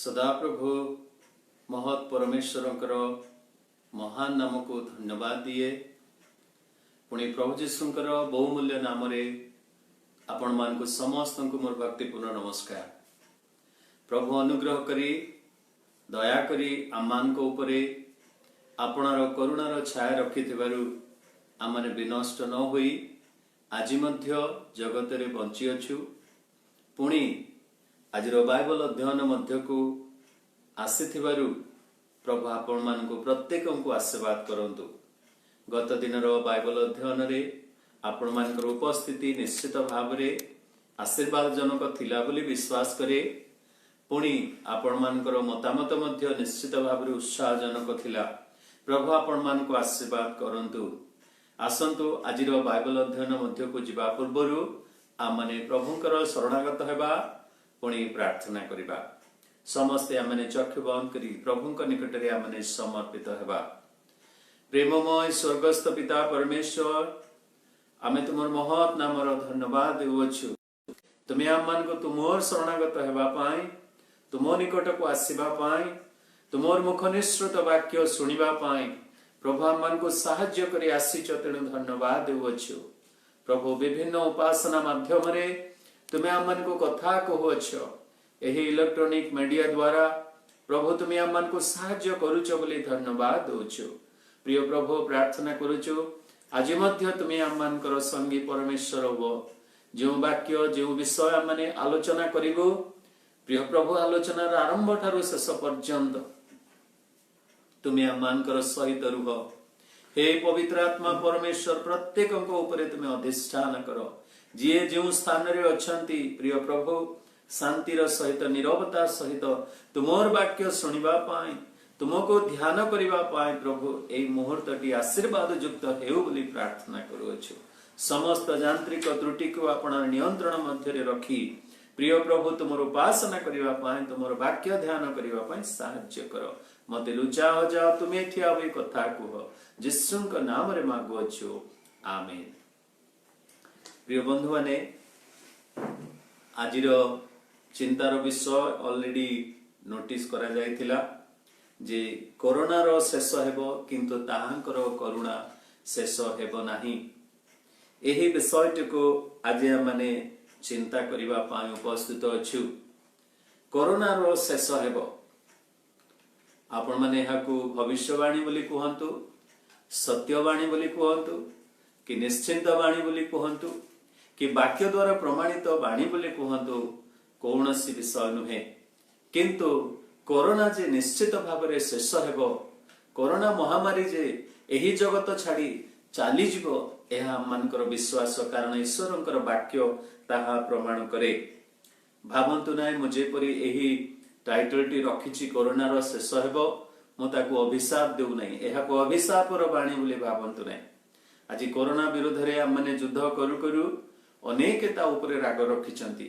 सदाप्रभु महत् परमेश्वरंकर महान नाम को धन्यवाद दिए। पुणी प्रभु जीशुंकर बहुमूल्य नाम रे आपण मान को समस्त को मोर भक्तिपूर्ण नमस्कार। प्रभु अनुग्रह करी दया करी आमान को ऊपरे आपणार करुणार छाया रखिथिबारु आमने विनष्ट न होई आज मध्य जगत रे बंची अछु। पुणी आज बाइबल अध्ययन मध्य को आसीथिबारु प्रभु आपण मान को प्रत्येक को आशीर्वाद करंतु। गत दिन बाइबल अध्ययन रे आपण मान उपस्थिति निश्चित भाव रे आशीर्वाद जनक थिला बोली विश्वास करे। पुणी आपण मान मतामत मध्य निश्चित भाव रे उत्साहजनक थिला। प्रभु आपण मान को आशीर्वाद करंतु। आसंतु आज बाइबल अध्ययन मध्य को जीवा पूर्वरु आमने प्रभुंकर शरणागत हेबा पुणी प्रार्थना करिबा। समस्ते आमने चक्षु बंद करी प्रभुंक निकट रे आमने समर्पित हेबा। प्रेममय स्वर्गस्थ पिता परमेश्वर, आमे तुमर महत् नामर धन्यवाद देउछु। तुमे आमान को तुमोर शरणागत हेबा पाई, तुमो निकट को आसीबा पाई, तुमोर मुख निश्रुत वाक्य सुनिबा पाई प्रभु आमान को साहाय्य करी आसीच तेणु धन्यवाद देउछु। प्रभु विभिन्न उपासना माध्यम रे तुमे आमान को कथा कहूछ। एही इलेक्ट्रॉनिक मीडिया द्वारा प्रभु तुमे आमान को साहाय्य करूछ बोली धन्यवाद देउछु। प्रिय प्रभु प्रार्थना करूछु आज मध्य तुमे आमानकर संगी परमेश्वर हो। जो वाक्य जो विषय आमने आलोचना करिबो प्रिय प्रभु आलोचनार आरंभ ठारू शेष पर्यंत तुमे आमानकर सहित रुह। हे पवित्र आत्मा परमेश्वर प्रत्येक ऊपर तुमे अधिष्ठान कर। जी जो स्थान रे अछंती प्रिय प्रभु शांतिर सहित निरवता सहित तुमोर वाक्य सुनिबा पाई तुमको ध्यान करिबा पाई प्रभु एई मुहूर्तटी आशीर्वाद युक्त हेउ बोली प्रार्थना करूछु। समस्त यांत्रिक त्रुटि को आपण नियंत्रण मध्य रे रखी प्रिय प्रभु तुमर उपासना करिबा पाई तुमर वाक्य ध्यान करिबा पाई साहाय्य कर। मते लुचा हो जा तुमे ठिया होई कथा कुह यीशुंक नाम रे मागुछु आमेन। प्रिय बंधु माने आजिर चिंतार विषय ऑलरेडी नोटिस करा जायथिला जे कोरोना रो शेष हेबो किंतु ताहांकर करुणा शेष हेबो नाही। एही विषयटी को आज माने चिंता करिबा पाई उपस्थित अछु। कोरोना रो शेष हेबो आपण माने हाकू भविष्यवाणी बोली कहंतु, सत्यवाणी बोली कहंतु कि निश्चिंत वाणी बोली कहंतु कि वाक्य द्वारा प्रमाणित वाणी बोली कहंतु कौनसी विषय नुहे। किंतु कोरोना जे निश्चित भाव रे शेष हेबो, कोरोना महामारी जे एही जगत छाड़ी चाली जिवो एहा मानकर विश्वास। कारण ईश्वरंकर वाक्य ताहा प्रमाण करे। भावंतु नाय मु जेपरि एही टाइटलटी रखिछि कोरोना रो शेष हेबो मु ताकू अभिशाप देउ नै। एहा को अभिशाप रो वाणी बोली भावंतु नाय। आज कोरोना विरुद्ध रे हमने युद्ध करू करू अनेक ता ऊपर राग रखिछंती।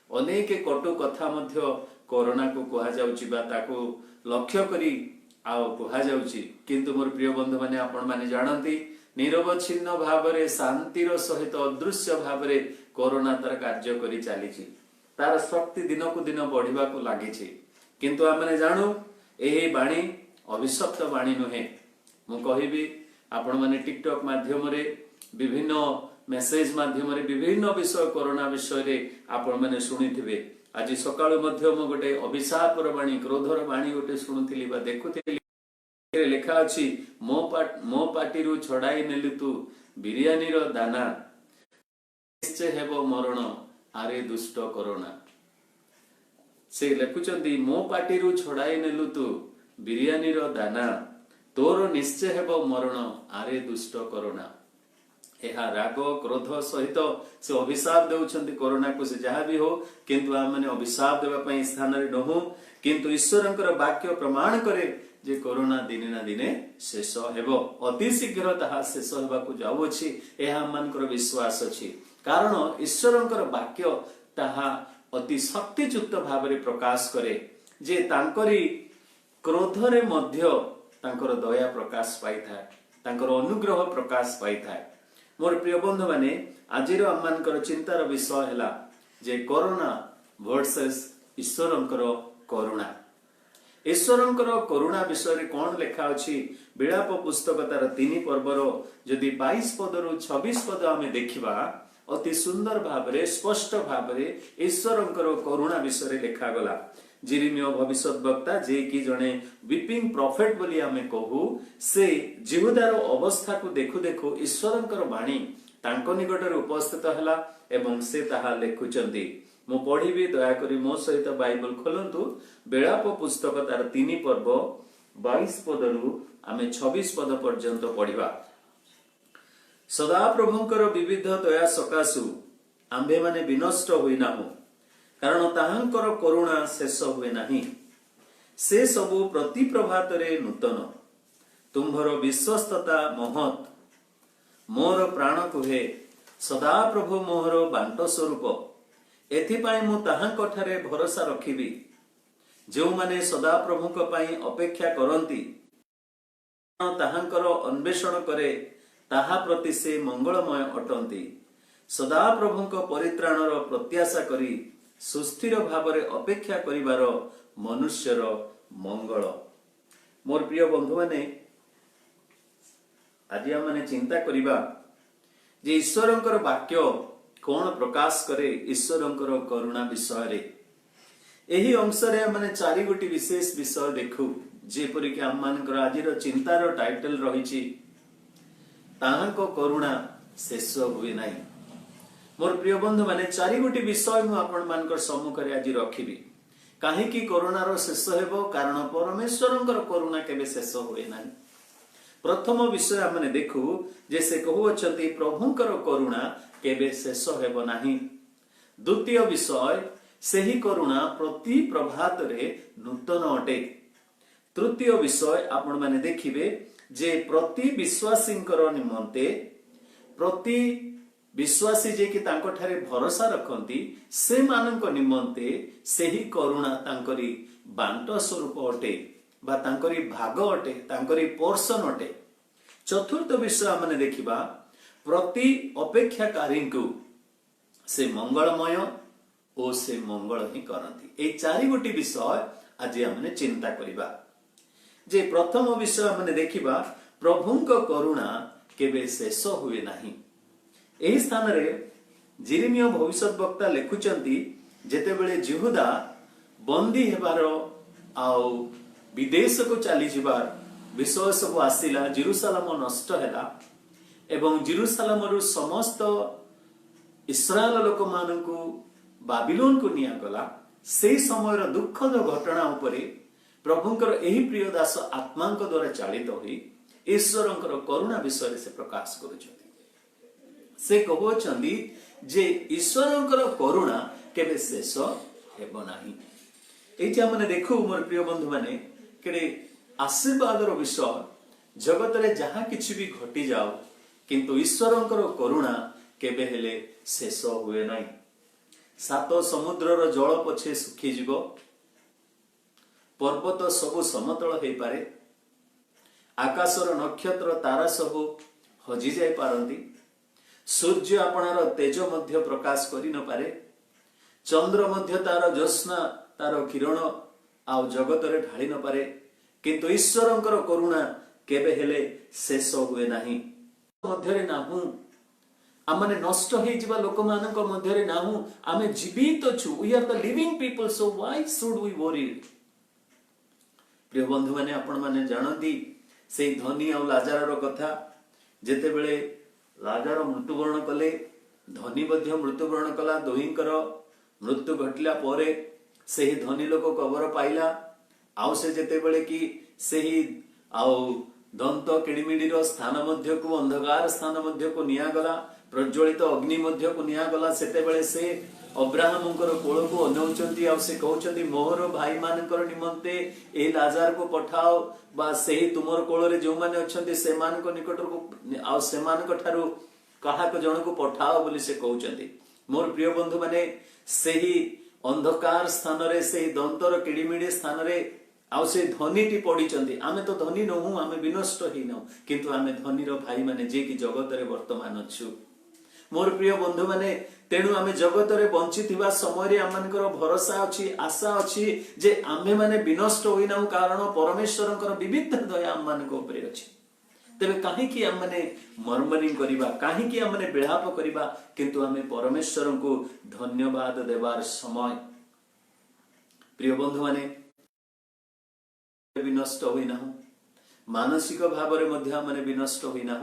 अनेक कटु कथा मध्य कोरोना को कहा जाउची बा ताकू लक्ष्य करी आ कहा जाउची। किंतु मोर प्रिय बंधु माने आपण माने जानंती निरवच्छिन्न भाव रे शांतिर सहित अदृश्य भाव रे कोरोना तार कार्य करी चालीछि। तार शक्ति दिन को दिन बढ़िबा को लागिछि। किंतु हमने जानू एही बाणी अभिशप्त बाणी नुहे। मु कहिबी आपण माने टिकटॉक माध्यम रे विभिन्न मेसेज माध्यम रे विभिन्न विषय कोरोना विषय रे आपण माने सुनिथिबे। आज सकाळु मध्य मु गोटे अभिशाप रो बाणी क्रोधर बाणी गोटे सुनुथिली बा देखुथिली। लेखा अछि मो पाटिरु छडाई नेलु तू बिरयानी रो दाना, निश्चय हेबो मरण आरे दुष्ट कोरोना। से लेखुचंती मो पाटिरु छडाई नेलु तू बिरयानी रो दाना, तोर निश्चय हेबो मरण आरे दुष्ट कोरोना। एहा राग क्रोध सहित से अभिशाप देउछंती कोरोना को। से जहा भी हो किंतु आ माने अभिशाप देबा पई स्थान रे नहु। किंतु ईश्वरंकर वाक्य प्रमाण करे जे कोरोना दिने ना दिने शेष हेबो। अति शीघ्र ताहा शेष हेबा को जाउ अछि एहा मानकर विश्वास अछि। कारण ईश्वरंकर वाक्य ताहा अति शक्तियुक्त भाव रे प्रकाश करे जे तांकरी क्रोध रे मध्य तांकर दया प्रकाश पाई थाए, तांकर अनुग्रह प्रकाश पाई थाए। मोर प्रिय बंधु माने आजिर आमानकर चिंतार विषय हैला जे कोरोना वर्सेस ईश्वरंकर करुणा। ईश्वरंकर करुणा विषय कौन लिखा अछि विलाप पुस्तक तार 3 पर्वर जदि 22 पदरु 26 पद आमे देखिबा अति सुंदर भावरे स्पष्ट भावरे ईश्वरंकर करुणा विषय लिखा गला। जिरिमियो भविष्यत वक्ता जे कि जने वीपिंग प्रॉफिट बोली आमे कहू से जिहुदार अवस्था को देखु देखु ईश्वरंकर वाणी तांको निकटरे उपस्थित हला एवं से ताहा लेखुचंती। मु पढ़िबी दया करी मो सहित बाइबल खोलंतु विलाप पुस्तक तार 3 पर्व 22 पदरु आमे 26 पद पर्यंत पढ़िबा। सदा प्रभुंकर विविध दया सकाशु आंभे माने विनष्ट होई नाहु कारण ताहांकर करुणा शेष हुए नाही। से सबु प्रति प्रभातरे नूतन तुम्भर विश्वस्तता महत मोर प्राण कुहे सदा प्रभु मोहर बांट स्वरूप एथिपाई मु ताहांक ठारे भरोसा रखिबी। जो माने सदा प्रभुंक पाई अपेक्षा करंती ताहांकर अन्वेषण करे ताहा प्रति से मंगलमय अटंती। सदा प्रभुंक परित्राणर प्रत्याशा करी सुस्थिर भावरे अपेक्षा करिवार मनुष्यर मंगल। मोर प्रिय बंधु माने आज आम चिंता करिबा जे ईश्वरंकर वाक्य कौन प्रकाश करे ईश्वरंकर करुणा विषय रे। एही अंशरे माने 4 गोटी विशेष विषय देखु जेपरि कि आम मानकर आजिर चिंतार टाइटल रहिछि ताहांको करुणा शेष हुए नाही। मोर प्रिय बंधु माने 4 गोटी विषय मु आपण मानकर सम्मुखरे आज रखिबी। काहे कि करुणार शेष हेबो कारण परमेश्वरंकर करुणा केबे शेष हुए नाही। प्रथम विषय आमने देखु जे से कहू अछंती प्रभुंकर करुणा केबे शेष हेबो नाही। द्वितीय विषय सेही करुणा प्रति प्रभात रे नूतन अटे। तृतीय विषय आपण माने देखिबे जे प्रति विश्वासींकर निमंते प्रति विश्वासी जे कि तांको ठारे भरोसा रखंती से मानक निमंते सेही करुणा तांकरी बांट स्वरूप अटे बा तांकरी भाग अटे तांकरी पोर्शन अटे। चतुर्थ विषय माने देखिबा प्रति अपेक्षाकारी को से मंगलमय ओ से मंगल ही करंती। ए 4 गोटी विषय आज हमने चिंता करिबा। जे प्रथम विषय माने देखिबा प्रभुंक करुणा केबे शेष हुए नाही। एही स्थान रे जिरिमियो भविष्यत वक्ता लेखुचंती जेतेबेले जिहुदा बंदी हेबार आउ विदेश को चली जिबार विषय सब आसिला जेरूशलेम नष्ट हैला एवं जेरूशलेम रु समस्त इस्राएल लोक मानकु बाबिलोन को निया गला। से समय दुखद घटना उपरे प्रभुंकर एही प्रिय दास आत्मांक द्वारा चालित होई ईश्वरंकर करुणा विषय से प्रकाश करूछथि। से कहउछंदी जे ईश्वरंकर करुणा केबे शेष हेबो नाही। एठी हमने देखु मोर प्रिय बंधु माने केडे आशीर्वादर विषय जगत रे जहा किछि भी घटी जाओ किंतु ईश्वरंकर करुणा केबे हेले शेष हुए नाही। 7 समुद्रर जल पछे सुखी जीवो पर्वत सबु समतल हेई पारे आकाशर नक्षत्र तारा सबु हजि जाय पारंती सूर्य आपणार तेज मध्य प्रकाश करि न पारे चंद्र मध्य तार ज्योत्स्ना तार किरण आउ जगत रे ढाळी न पारे किंतु ईश्वरंकर करुणा केबे हेले शेष हुए नाही। मध्यरे नाहु आमने नष्ट हे जिबा लोक मानक मध्यरे नाहु आमे जीवित छु। We are the living people so why should we worry. प्रिय बंधु माने आपण माने जानती से धनी और लाजार कथा जेते बेले लाजार मृत्युवरण कले धनी मध्य मृत्युवरण कला दोहिंकर मृत्यु घटला परे सेही धनी लोक कबर पाइला आउ से जेते बेले कि सेही आउ दंत किड़िमिड़ी स्थान मध्य को अंधकार स्थान मध्य को निया गला प्रज्वलित अग्नि मध्य को निया गला सेते बेले से अब्राहमंकर कोल को अनौचंती आ से कहउचंती मोहर भाई मानकर निमंते ए लाजार को पठाओ बा सेही तुमर कोल रे जो माने अछंती से मान को निकट को आ से मान को ठारू कहा को जण को पठाओ बोली से कहउचंती। मोर प्रिय बंधु माने सेही अंधकार स्थान रे सेही दंतर किड़िमिड़ी स्थान रे आ से धनीटी पड़ीचंती। आमे तो धनी नहु आमे विनष्ट ही न किंतु आमे धनीर भाई माने जे कि जगत रे वर्तमान अछु मोर प्रिय बंधु माने तेणु आमे जगत रे बंचिथिबा समय रे आमनकर भरोसा अछि आशा अछि जे आमे माने विनष्ट होइना कारण परमेश्वरंकर विविध दया आमनक ऊपर अछि। तेबे काहे कि आमने मर्मरिंग करिबा काहे कि आमने विलाप करिबा किंतु आमे परमेश्वर को धन्यवाद देवार समय प्रिय बंधु माने विनष्ट होइना मानसिक भाव रे मध्य आमने विनष्ट होइना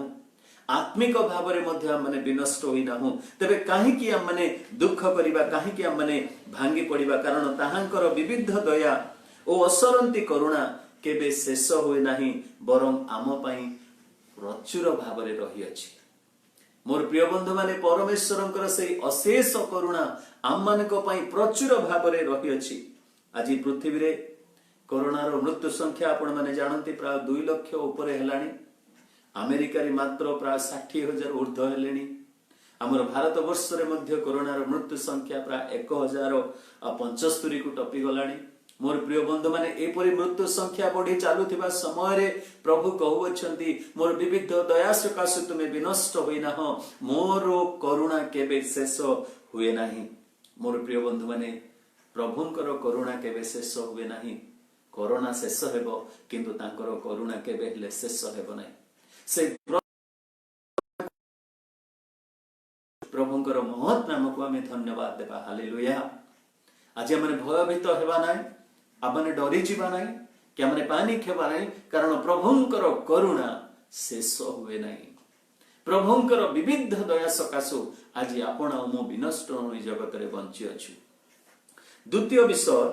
आत्मिक भाव रे मध्य आमने विनष्ट होइना तेबे काहे कि आमने दुख करिबा काहे कि आमने भांगी पड़िबा कारण ताहांकर विविध दया ओ असरंती करुणा केबे शेष होय नाही बरं आम पई प्रचुर भाव रे रही अछि। मोर प्रिय बंधु माने परमेश्वरंकर सेही अशेष करुणा आम मानक पई प्रचुर भाव रे रही अछि। आज पृथ्वी रे कोरोना रो मृत्यु संख्या आपण माने जानंती प्राय 2 लाख ऊपर हेलानी। अमेरिका रे मात्र प्राय 60,000 ऊर्ध्व हेलेनी। हमर भारत वर्ष रे मध्य कोरोना रो मृत्यु संख्या प्राय 1075 को टपी गलानी। मोर प्रिय बंधु माने एपरि मृत्यु संख्या बढ़ी चालुथिबा समय रे प्रभु कहउछंती मोर विविध दया सकाशे तुमे विनष्ट होइना हो मोर करुणा केबे शेष हुए नाही। मोर प्रिय बंधु माने प्रभुंकर करुणा केबे शेष हुए नाही। कोरोना शेष हेबो किंतु तांकर करुणा केबे हेले शेष हेबो नाही। से प्रभुंकर महत् नाम को आमे धन्यवाद देबा। हालेलुया। आज हमने भयभीत हेबा नाही आमने डरी जीवा नाही कि हमने पानिक हेबा नाही कारण प्रभुंकर करुणा शेष हुए नाही। प्रभुंकर विविध दया सकाशु आज आपण मो विनष्ट होई जगत रे बंची अछु। द्वितीय विषय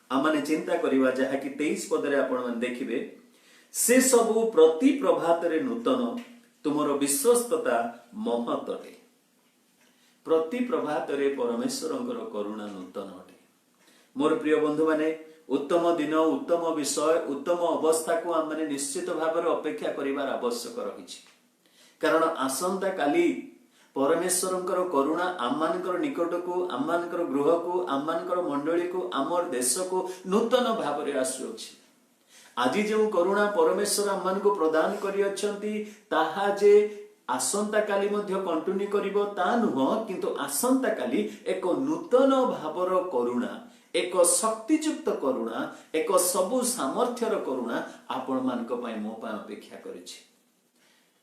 आमने चिंता करिवा जहा कि 23 पद रे आपण मन देखिबे से सबु प्रति प्रभात रे नूतन तुमर विश्वस्तता महत अटे। प्रति प्रभात रे परमेश्वरंकर करुणा नूतन अटे। मोर प्रिय बंधु माने उत्तम दिन उत्तम विषय उत्तम अवस्था को आमने निश्चित भाव में अपेक्षा करिवार आवश्यक रहिछि कारण आसंता काली परमेश्वरंकर करुणा आममानकर निकट को आममानकर गृह को आममानकर मंडली को आमर देश को नूतन भाव में आसुछि। आज जो करुणा परमेश्वर आममान को प्रदान करि अछंती ताहा जे आसंता काली मध्य कंटिन्यू करिवो ता नुह किंतु आसंता काली एक नूतन भावर करुणा एक शक्तियुक्त करुणा एक सबु सामर्थ्यर करुणा आपण मानक पई मो पई अपेक्षा करिछि।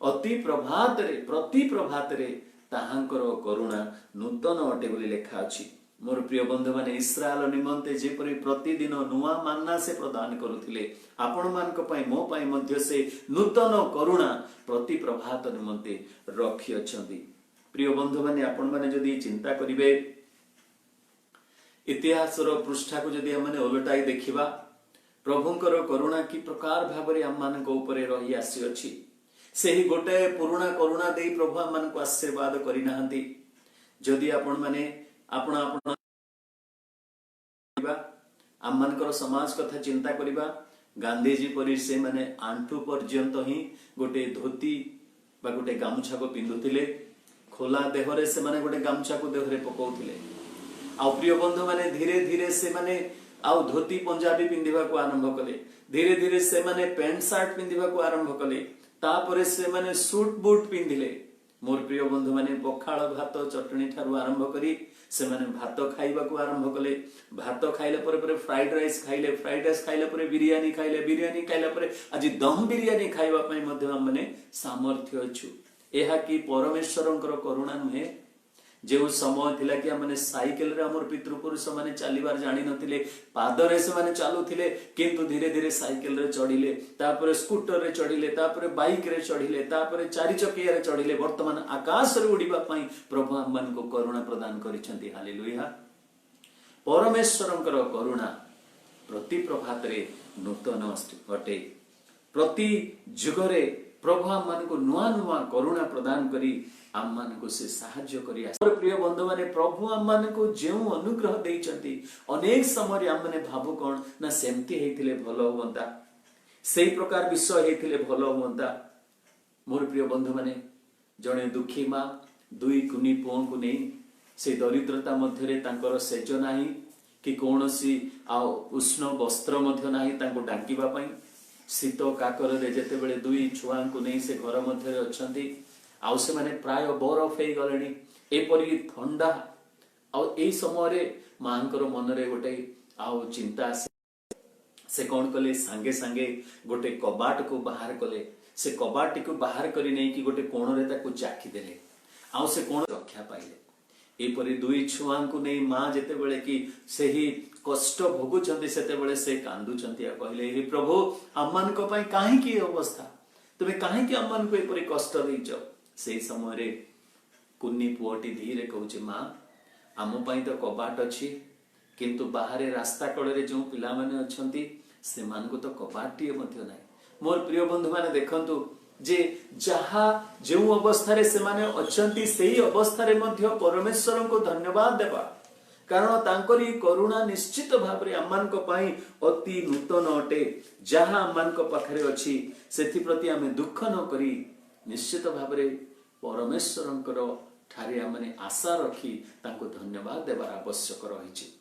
अति प्रभात रे प्रति प्रभात रे ताहांकर करुणा नूतन अटे बोली लेखा अछि। मोर प्रिय बंधु माने इस्राएल निमंते जेपरि प्रतिदिन नुआ मान्ना से प्रदान करुथिले आपण मानक पई मो पई मध्य से नूतन करुणा प्रति प्रभात निमंते रखि अछंती। प्रिय बंधु माने आपण माने जदी चिंता करिवे इतिहास रो पृष्ठा को जदी हमने उलटाई देखिबा प्रभुंकर करुणा की प्रकार भाबरे हम मानक ऊपर रही आसी अछि। सेही गोटे पुराना करुणा देई प्रभु हम मानक आशीर्वाद करि नाहंती। जदी आपण माने आपण आपण आम मानकर समाज कथा चिंता करिबा गांधी जी परि से माने आंठू पर्यंत ही गोटे धोती बा गोटे गामछा को पिंधुथिले खोला देहरे से माने गोटे गामछा को देहरे पकाउथिले। आ प्रिय बंधु माने धीरे धीरे से माने आउ धोती पंजाबी पिंधिबा को आरंभ कले। धीरे धीरे से माने पैंट शर्ट पिंधिबा को आरंभ कले। तापरे से माने सूट बूट पिंधिले। मोर प्रिय बंधु माने पखाळ भात चटणी ठारू आरंभ करी से माने भात खाइबा को आरंभ कले। भात खाइले परे परे फ्राइड राइस खाइले। फ्राइड राइस खाइले परे बिरयानी खाइले। बिरयानी खाइले परे आज दम बिरयानी खाइबा पई मध्ये हम माने सामर्थ्य अछु। एहा कि परमेश्वरंकर करुणा नुहे जो समय थिला कि हमने साइकिल रे हमर पितृपुरुष माने चलीबार जानि नथिले पादरे से माने चालुथिले किंतु धीरे धीरे साइकिल रे चढ़िले तापरे स्कूटर रे चढ़िले तापरे बाइक रे चढ़िले तापरे चारि चकिया रे चढ़िले वर्तमान आकाश रे उड़ीबा पई प्रभु हमन को करुणा प्रदान करिसंती। हालेलुया। परमेश्वरंकर करुणा प्रति प्रभात रे नूतन अटे। प्रति जुगरे प्रभु हमन को नुआ नुआ करुणा प्रदान करी आम मान को से साहाय्य करी। प्रिय बंधु माने प्रभु आम मान को जो अनुग्रह देइचंती अनेक समय आम माने भाबु कोन ना सेमती हेतिले भलो होंता सेही प्रकार विषय हेतिले भलो होंता। मोर प्रिय बंधु माने जणे दुखी मां दुई कुनी पुओं को नै से दरिद्रता मध्य रे तांकर सेज नाही कि कोनोसी आ उष्ण वस्त्र मध्य नाही तांको डांकीबा पई शीत काकर रे जेते बेले दुई छुआ को नै से घर मध्य रे अछंती आउ से माने प्राय बरफ हो गले एपरी थंडा आई समय मांकर मनरे गोटे आउ चिंता से कौन कले सांगे सांगे गोटे कबाट को बाहर कले से कबाट को बाहर करी नहीं कि गोटे कोण रे ताकू चाखी देले आउ से कोण रक्षा पाइले एपरी दुई छुआ को नहीं माँ जेते बेले कि सही कष्ट भोगुचंती सेते बेले से कांदुचंती आ कहले हे प्रभु अम्मान को पई काहे की अवस्था तबे काहे की अम्मान को एपरी कष्ट देइछ से समय रे कुन्नी पुओटी धीरे कहूचे माँ आम पई तो कबाट अछि किंतु बाहर रास्ता कड़े जो पिला माने अछंती से मान को तो कबाटीए मध्य नाही मोर प्रिय बंधु माने देखंतु जे जहा जो अवस्था रे से माने अछंती सेही अवस्था रे मध्य परमेश्वर को धन्यवाद देबा कारण तांकरी करुणा निश्चित भाव रे अम्मान को पाई अति नूतन अटे जहा अम्मान को पाखरे अछि सेथि प्रति आमे दुख न करी निश्चित भाव रे परमेश्वरंकर ठारे आमे आशा रखी तांको धन्यवाद देबार आवश्यक रहिछि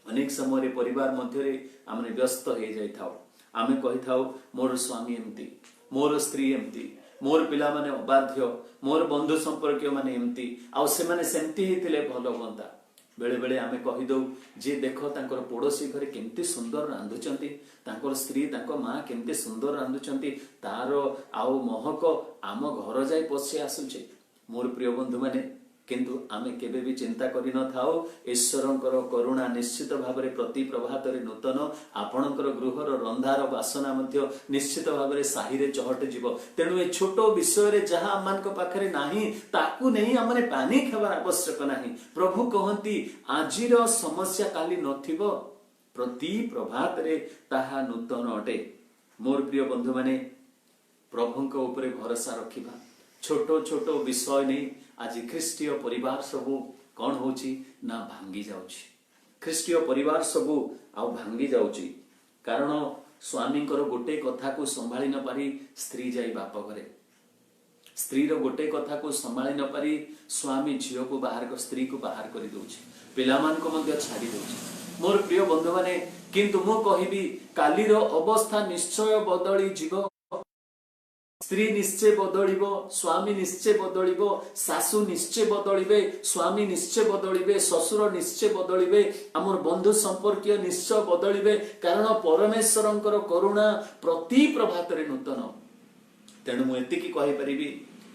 अनेक समय परिवार मध्य आमे व्यस्त हो जाई थाओ आमे कहि थाओ मोर स्वामी एमती मोर स्त्री एमती मोर पिला माने अबाध्य मोर बंधु संपर्क माने एमती आउ से माने सेमती हेतिले भलो होंता बेले बेले आमे कहि दउ जे देखो तांकर पड़ोसी घरे केमती सुंदर रांधुचंती तांकर स्त्री तांको मां केमती सुंदर रांधुचंती तारो आउ महक आम घर जाई पसी आसुचे मोर प्रिय बंधु माने किंतु आमे केबे भी चिंता करि न थाओ ईश्वरंकर करुणा निश्चित भाव रे प्रति प्रभात रे नूतन आपणकर गृहर रंधार वासना मध्य निश्चित भाव रे साही रे चहट जीव तेणु ए छोटो विषय रे जहां अमान को पाखरे नाही ताकू नहीं हमने पानी खबर आवश्यक नाही प्रभु कहंती आजिर समस्या काली नथिबो प्रति प्रभात रे ताहा नूतन अटे मोर प्रिय बंधु माने प्रभुंक ऊपर भरोसा रखिबा छोटो छोटो विषय नहीं आज ख्रीष्टीय परिवार सबू कौन होची ना भांगी जाउची ख्रीष्टीय परिवार सबू आउ भांगी जाउची कारण स्वामी गोटे कथा को संभाली न पारी स्त्री जाई बाप घरे स्त्री रो गोटे कथा को संभाली न पारी स्वामी झियो को बाहर स्त्री को बाहर कर दउची पिला मान को मध्य छाड़ी दउची मोर प्रिय बंधु माने किंतु मो कहिबी काली रो अवस्था निश्चय बदली जीव स्त्री निश्चय बदलिबो स्वामी निश्चय बदलिबो सासू निश्चय बदलिबे स्वामी निश्चय बदलिबे ससुर निश्चय बदलिबे हमर बंधु संपर्कीय निश्चय बदलिबे कारण परमेश्वरंकर करुणा प्रति प्रभात रे नूतन तेणु मु एतिकी कहि परिबी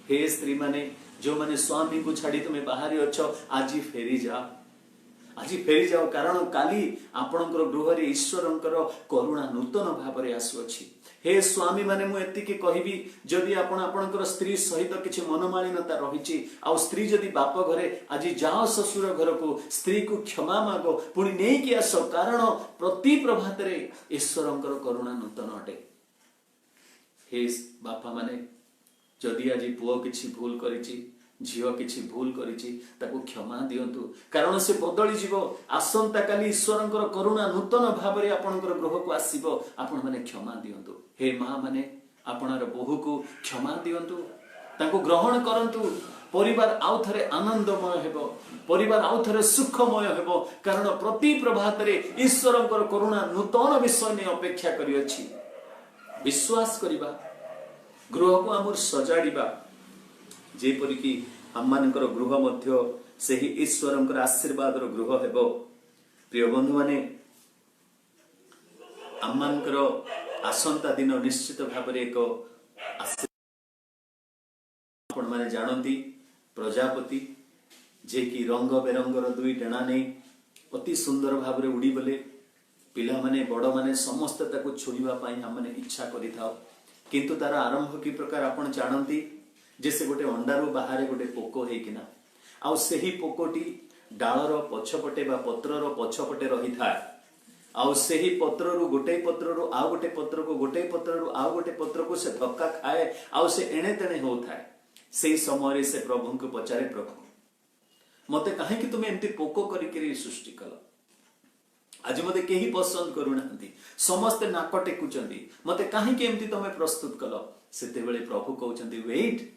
हे स्त्री माने जो माने स्वामी को छाड़ी तुमे बाहर अछो आज फेरी जाओ कारण काली आपणकर गृह रे ईश्वरंकर करुणा नूतन भाव रे आसुअछि हे स्वामी माने मु एतिकी कहिबी जदि आपण आपणकर स्त्री सहित किछि मनमालिनता रहिछि आ स्त्री जदि बाप घरे आज जाओ ससुर घर को स्त्री को क्षमा मागो पुणी नै कि आस कारण प्रति प्रभात रे ईश्वरंकर करुणा नूतन अटे हे बापा माने जदि आज पुओ किछि भूल करिछि झियो किछि भूल करिछि ताको क्षमा दियंतु कारण से बदली जीव आसंता काली ईश्वरंकर करुणा नूतन भाव रे आपणकर गृह को आसीबो आपण माने क्षमा दियंतु हे मां माने आपणर बहु को क्षमा दियंतु ताको ग्रहण करंतु परिवार आउ थरे आनंदमय हेबो परिवार आउ थरे सुखमय हेबो कारण प्रति प्रभात रे ईश्वरंकर करुणा नूतन विषय ने अपेक्षा करि अछि विश्वास करिबा गृह को हमर सजाडिबा जेपरि कि आम्मानकर गृह मध्य सेही ईश्वरंकर आशीर्वाद रो गृह हेबो प्रिय बंधु माने आम्मानकर आसंता दिन निश्चित भाव रे एक आपण माने जानती प्रजापति जे कि रंग बेरंगर दुई डेणा नहीं अति सुंदर भाव रे उड़ी बले पिला माने बड़ माने समस्त ताको छुड़ीबा पई हम माने इच्छा करि थाओ किंतु तार आरंभ की प्रकार आपण जानती जैसे गोटे अंडारू बाहर गोटे पोको हेकिना आउ सेही पोकोटी डालर पछपटे बा पत्रर पछपटे रही थाए आउ सेही पत्ररू गोटे पत्ररू आउ गोटे पत्र को गोटे पत्ररू आउ गोटे पत्र को से धक्का खाए आउ से एणे तेणे होथाए सेही समय से प्रभु को पचारे प्रभु मते काहे कि तुमे एमती पोको करिकरी सृष्टि कल आज मते केही पसंद करूनांती समस्त नाक टेकुचंती मते काहे कि एमती तमे प्रस्तुत कल सेते बेले प्रभु कहउचंती वेट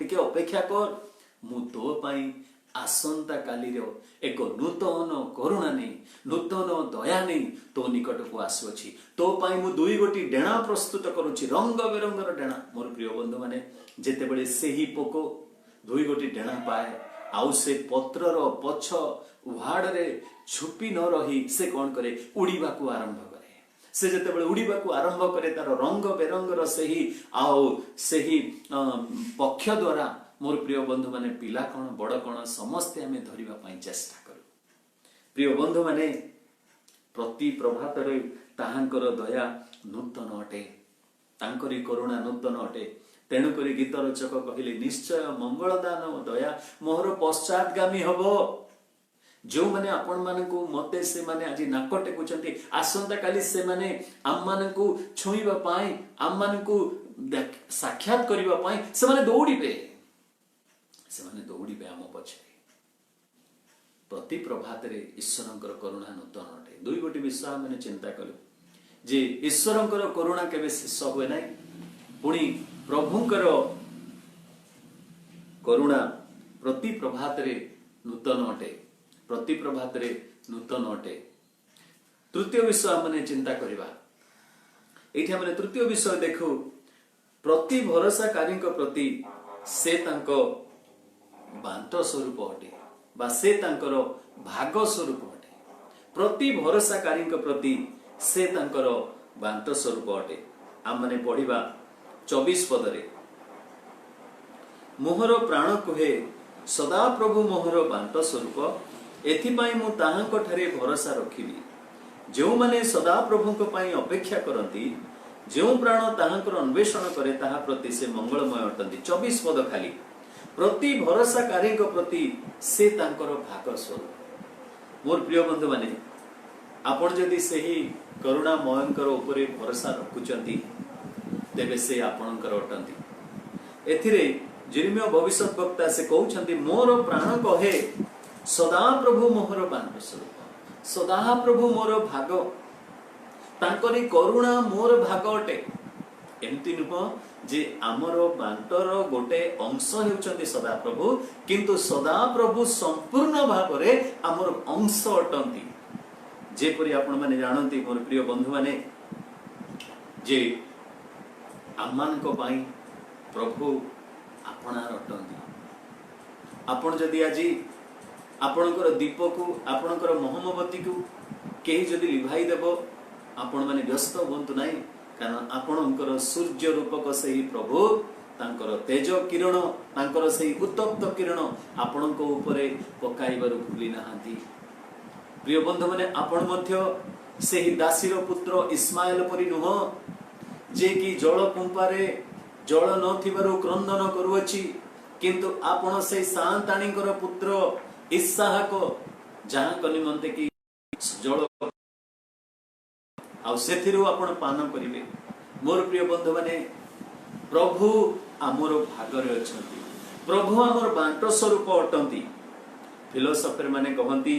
टिके अपेक्षा कर मु तो पाई आसंता कालीर एक नूतन करुणा नहीं नूतन दया नहीं तो निकट को आसुअछि तो पाई मु दुई गोटी डेणा प्रस्तुत करुछि रंग बेरंगर डेणा मोर प्रिय बंधु माने जेते बेले सेही पोको दुई गोटी डेणा पाए आउ से पत्रर पछ उहाड़ रे छुपी न रही से कौन करे उड़ीबा को आरंभ करे से जेते बेले उड़ीबा को आरंभ करे तार रंग बेरंगर सेही आउ सेही पक्ष द्वारा मोर प्रिय बंधु माने पिला कौन बड़ कौन समस्ते आमे धरिबा पई चेष्टा करू प्रिय बंधु माने प्रति प्रभात रे ताहांकर दया नूतन अटे तांकरी करुणा नूतन अटे तेणु करी गीत रचक कहले निश्चय मंगलदान दया मोहर पश्चातगामी हबो जो माने आपण मानकु मते से माने आज नाक टेकुचंती आसंता काली से माने आम मानकु छुईबा पाई आम मानकु साक्षात करिबा पाई से माने दौड़ीबे आम पछे प्रति प्रभात रे ईश्वरंकर करुणा नूतन अटे दुई गोटी विषय माने चिंता कलु जे ईश्वरंकर करुणा केबे शेष हुए नाही पुणी प्रभुंकर करुणा प्रति प्रभात रे नूतन अटे प्रति प्रभात रे नूतन अटे तृतीय विषय माने चिंता करिबा एठी माने तृतीय विषय देखु प्रति भरोसाकारी प्रति से तांको बांट स्वरूप अटे बा से तांकर भाग स्वरूप अटे प्रति भरोसाकारी प्रति से तांकर बांट स्वरूप अटे आम माने पढ़िबा 24 पदरे मोहर प्राण कुहे सदा प्रभु मोहर बांट स्वरूप एथिपाई मु ताहांको ठारे भरोसा रखिबी जो माने सदा प्रभुंको पाई अपेक्षा करंती जो प्राण ताहांकर अन्वेषण करे ताहा प्रति से मंगलमय अटंती 24 पद खाली प्रति भरोसाकारी प्रति से तांकर भाग स्वरूप मोर प्रिय बंधु माने आपण जदि सेही करुणा मयंकर उपरे भरोसा रखुचंती तेबे से आपणकर अटंती एथिरे जिर्म्य भविष्यत वक्ता से कहउछंती मोर प्राण कहे सदा प्रभु मोहर बांट स्वरूप सदा प्रभु मोर भाग तांकरी करुणा मोर भाग अटे एमती नुह जे आमर बांटर गोटे अंश हेउचंती सदा प्रभु किंतु सदा प्रभु संपूर्ण भाव रे आमर अंश अटंती जेपरि आपण माने जानंती मोर प्रिय बंधु माने जे आमान को पाई प्रभु आपणार अटंती आपण जदि आजी आपणकर दीप को आपणकर मोहमबती को केही जदि लिभाई देबो आपण माने व्यस्त होंतु नाही कारण आपणकर सूर्य रूपक सही प्रभु तांकर तेज किरण तांकर सही उत्तप्त किरण आपणक उपरे पकाइबारु भूली नाहांती प्रिय बंधु माने आपण मध्य सही दासीर पुत्र इस्माइल परि नुह जे कि जल कुंपारे जल नथिबारु क्रंदन करूअछि किंतु आपण से सांताणीकर पुत्र इसहाक जहाँ को निमंते कि जल आउ सेथिरु आपण पान करिवे मोर प्रिय बंधु माने प्रभु आमर भागरे अछंती प्रभु आमर बांट स्वरूप अटंती फिलोसोफर माने कहंती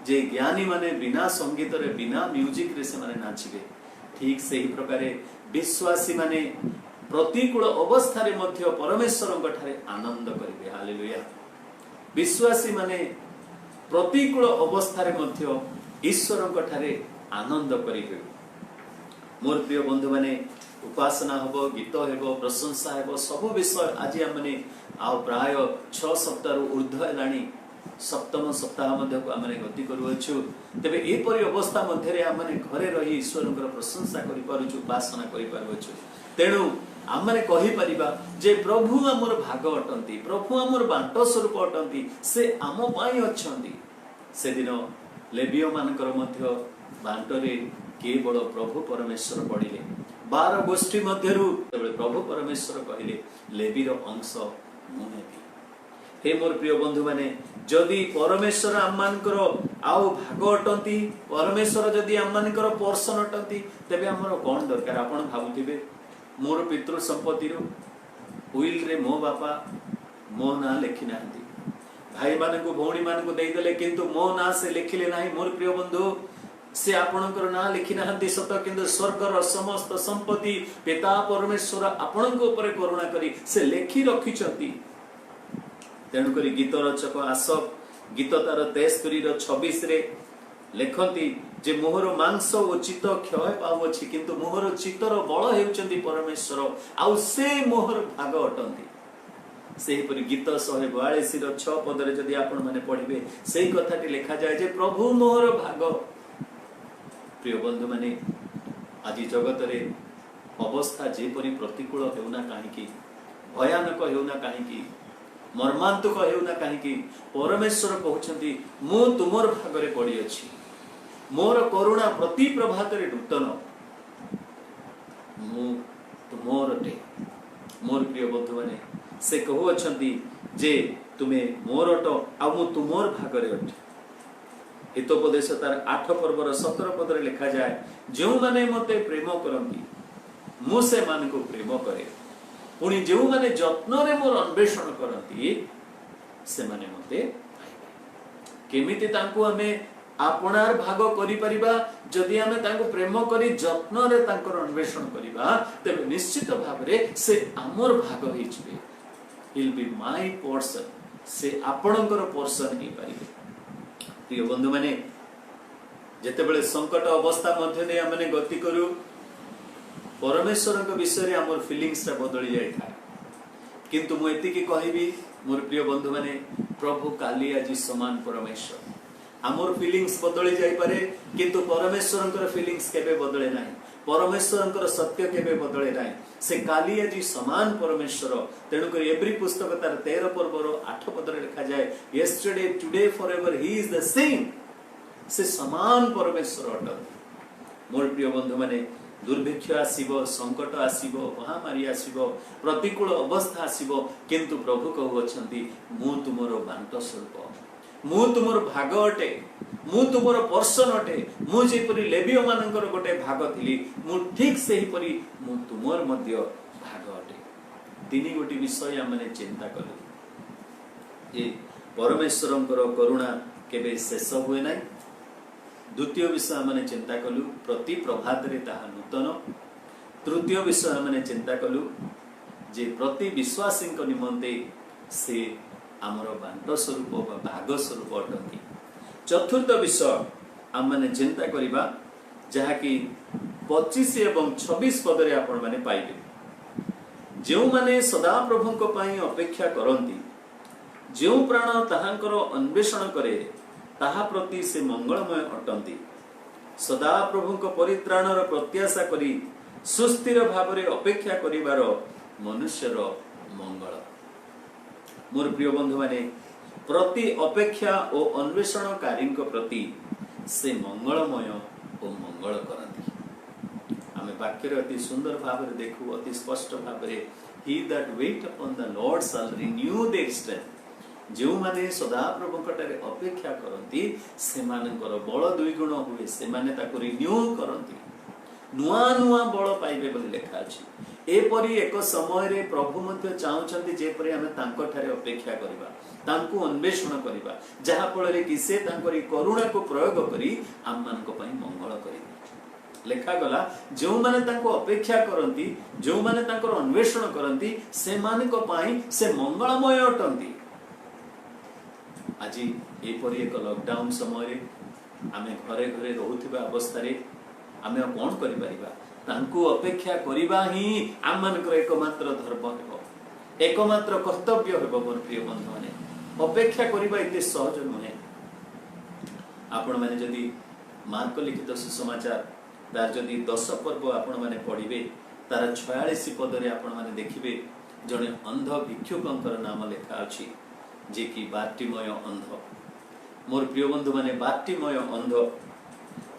जे ज्ञानी माने बिना संगीत रे बिना म्यूजिक रे से माने नाचिबे ठीक सेही प्रकारे विश्वासी माने प्रतिकूल अवस्था रे मध्य परमेश्वरଙ୍କ ठारे आनंद करिवे हालेलुया विश्वासी माने प्रतिकूल अवस्था रे मध्य ईश्वरଙ୍କ ठारे आनंद करिवे मोर प्रिय बंधु माने उपासना हबो गीत हेबो प्रशंसा हेबो सब विषय आज हमने आ प्राय 6 सप्ताह ऊर्ध्व हेलानी सप्तम सप्ताह मध्य को हमने गति करूछु तबे ए परि अवस्था मध्य रे हमने घरे रही ईश्वरଙ୍କର प्रशंसा करि पारुछु उपासना करि पारुछु तेणु हमने कहि परिबा जे प्रभु हमर भाग अटंती प्रभु हमर बांट स्वरूप अटंती से आम पाई अछंती से दिन लेवियो मानकर मध्य बांटरे केवल प्रभु परमेश्वर पड़िले 12 गोष्ठी मध्यरु प्रभु परमेश्वर कहिले लेवीर अंश मु हेबी हे मोर प्रिय बंधु माने जदि परमेश्वर आमानकर आउ भाग अटंती परमेश्वर जदि आमानकर पर्सन अटंती तबे हमर कोन दरकार आपण भाबुथिबे मोर पितृ संपत्ति रो उइल रे मो बापा मो ना लेखि नांती भाई माने को भौणी माने को देई देले किंतु मो ना से लेखिले नाही मोर प्रिय बंधु से आपणकर ना लिखि नाहंती सत किंतु स्वर्गर समस्त संपत्ति पिता परमेश्वर आपणक ऊपर करुणा करी से लेखि रखिछंती तेणुक गीत रचक आसफ गीत तार 73:26 रे लेखती जे मोहर मांस और चित्त क्षय पाउछि किंतु मोहर चित्तर बल हेउचंती परमेश्वर आउ से मोहर भाग अटंती। सेहीपरि गीत 142 पदरे जदि आपण माने पढ़िबे सेही कथाटी लिखा जाए जे प्रभु मोहर भाग। प्रिय बंधु माने आज जगत रे अवस्था जेपरि प्रतिकूल हेउना काहेकि भयानक हेउना काहेकि मर्मांतक हेउना काहेकि परमेश्वर कहउछंती मु तुमर भागरे पड़ी अछि मोर करुणा प्रति प्रभात रे नूतन मु तुमर टे। मोर प्रिय बंधु माने से कहू अछंती जे तुमे मोर अट आ मु तुमर भागरे अट। हितोपदेश तार 8 पर्वर 17 पदरे लिखा जाए जो माने मते प्रेम करंती मु से मान को प्रेम करे पुणी जो माने जत्न रे मोर अन्वेषण करंती से माने मते केमिति तांको हमें आपणार भाग करि परिबा जदि हमें तांको प्रेम करी जत्न रे तांकर अन्वेषण करिबा तबे निश्चित भाव रे से आमर भाग होई जिवे। विल बी माय पोर्शन से आपणकर पोर्शन ही परिबे। प्रिय बंधु माने जेतेबेले संकट अवस्था मध्य दे हमने गति करू परमेश्वर के विषय रे हमर फीलिंग्स ता बदली जाय था किंतु मु एति की कहबी मोर प्रिय बंधु माने प्रभु काली आज समान परमेश्वर आमर फीलिंग्स बदली जाय पारे किंतु परमेश्वरंकर फीलिंग्स केबे बदले नाही परमेश्वरंकर सत्य केबे बदले नाही से काली आज समान परमेश्वर। तेणु कर एवरी पुस्तक तार 13 पर्वर 8 पदरे लिखा जाए yesterday today forever he is the same से समान परमेश्वर अटत। मोर प्रिय बंधु माने दुर्भिक्ष आसीबो संकट आसीबो महामारी आसीबो प्रतिकूल अवस्था आसीबो किंतु प्रभु कहू अछंती मु तुमरो बांट स्वरूप मु तुमर भाग अटे मु तुमर पर्सन अटे मु जेपरि लेवियो मानकर गोटे भाग थिली मु ठीक सेही परि मु तुमर मध्य भाग अटे। तीनी गोटी विषय हमने चिंता कलु ए परमेश्वरंकर करुणा केबे शेष हुए नाही। द्वितीय विषय हमने चिंता कलु प्रति प्रभात रे ताहा नूतन। तृतीय विषय हमने चिंता कलु जे प्रति विश्वासी निमंते से आमर बांट स्वरूप भाग स्वरूप अटंती। चतुर्थ विषय आम मैंने चिंता करिबा जहा कि 25 एवं 26 पदरे आपण माने पाइबे जो माने सदा प्रभुंक पई अपेक्षा करंती जो प्राण ताहांकर अन्वेषण करे ताहा प्रति से मंगलमय अटंती सदा प्रभुंक परित्राणर प्रत्याशा करी सुस्थिर भावरे अपेक्षा करिवार मनुष्यर मंगल। मोर प्रिय बंधु माने प्रति अपेक्षा और अन्वेषणकारी प्रति से मंगलमय और मंगल करती। आमे वाक्य अति सुंदर भाव रे देखु अति स्पष्ट भाव रे ही that wait upon the Lord shall renew their strength. जो माने सदा प्रभु कटारे अपेक्षा करंती से मानकर बल द्विगुण हुए से माने ताको रिन्यू करंती नुआ नुआ बल पाइबे बोली लिखा अछि। एपरि एक समय रे प्रभु मध्य चाहुचंती जेपरि हमें तांको ठारे अपेक्षा करिबा तांको अन्वेषण करिबा जहा फल रे कि से तांकरी करुणा को प्रयोग करी आम मान को पई मंगल करिबे। लेखा गला जो माने तांको अपेक्षा करंती जो माने तांकर अन्वेषण करंती से मान को पई से मंगलमय अटंती। आज एपरि एक लॉकडाउन समय रे आमे घरे घरे रहउथिबा अवस्था रे आमे कोन करि परिबा तांको अपेक्षा करिबा ही आम मानकर एकमात्र धर्म हेबो एकमात्र कर्तव्य हेबो। मोर प्रिय बंधु माने अपेक्षा करिबा एते सहज नुहे। आपण माने जदि मार्क लिखित सुसमाचार तार जदि 10 पर्व आपण माने पढिबे तार 46 पदरे आपण माने देखिबे जने अंध भिक्षुकंकर नाम लेखा अछि जे कि बार्टिमय अंध। मोर प्रिय बंधु माने बार्टिमय अंध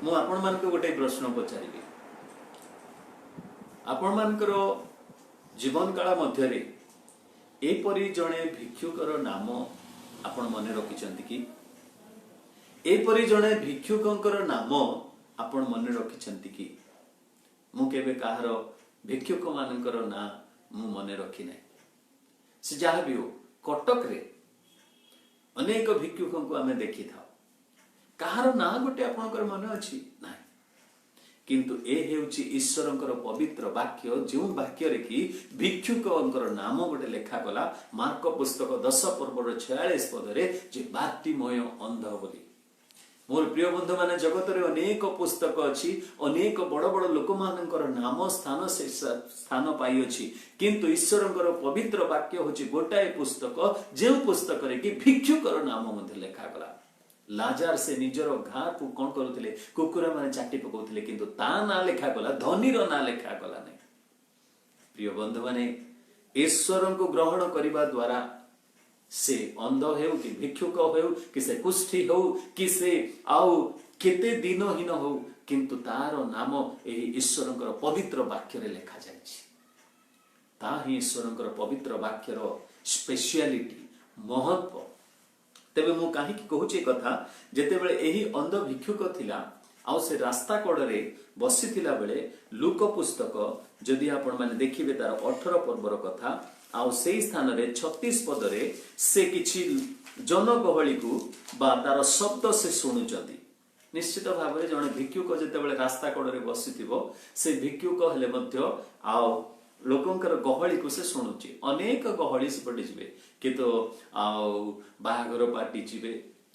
मु आपण मान को गोटे प्रश्न पचारिबे आपण मानकर जीवन काल मध्य रे एपरि जणे भिक्षुकर नाम आपण मने रखिचंती कि एपरि जणे भिक्षुकंकर नाम आपण मने रखिचंती कि मु केबे काहर भिक्षुक मानकर ना मु मने रखि नै। से जहा भी हो कटक रे अनेक भिक्षुकंको आमे देखि था काहर ना गोटे आपनकर मने अछि नै किंतु ए हेउची ईश्वरंकर पवित्र वाक्य जो वाक्य रे कि भिक्षुकंकर नाम गोटे लेखा गला मार्क पुस्तक 10 पर्वर 46 पदरे जे बार्तिमय अंध बोली। मोर प्रिय बंधु माने जगत रे अनेक पुस्तक अछि, अनेक बड़ बड़ लोक मानकर नाम स्थान से स्थान पाई अछि, किंतु ईश्वरंकर पवित्र वाक्य होछि गोटाए पुस्तक जे पुस्तक रे कि भिक्षुकर नाम मध्ये लेखा गला। लाजार से निजर घा को कौन करुले कुकुरा माने चाटी पकाउथिले, किंतु ता ना लेखा गला, धनीर ना लेखा गला नहीं। प्रिय बंधु माने ईश्वर को ग्रहण करने द्वारा से अंध हो कि भिक्षुक हो कि से कुष्ठी हो कि से आउ केते दिनहीन हो, किंतु तार नाम एही ईश्वरंकर पवित्र वाक्य रे लेखा जायछि। ता ही ईश्वरंकर पवित्र वाक्यर स्पेशलिटी महत्व। तेबे मु काहे कि कहूची कथा, जेते बेले एही अंध भिक्षुक थिला आउ से रास्ता कड़े बसी थिला बेले लूक पुस्तक जदि आपण माने देखिबे तार 18 पर्वर कथा आउ सेई स्थान रे 36 पदरे से किछि जनगहली को बा तार शब्द से शुणुचंती। निश्चित भाव में जने भिक्षुक जेते बेले रास्ता कड़े बसीथिबो से भिक्षुक हेले मध्य आउ लोकंकर गहली को से शुणुची। अनेक गहली सेपटे जीवे, किंतु आउ बाहागर पार्टी जीवे,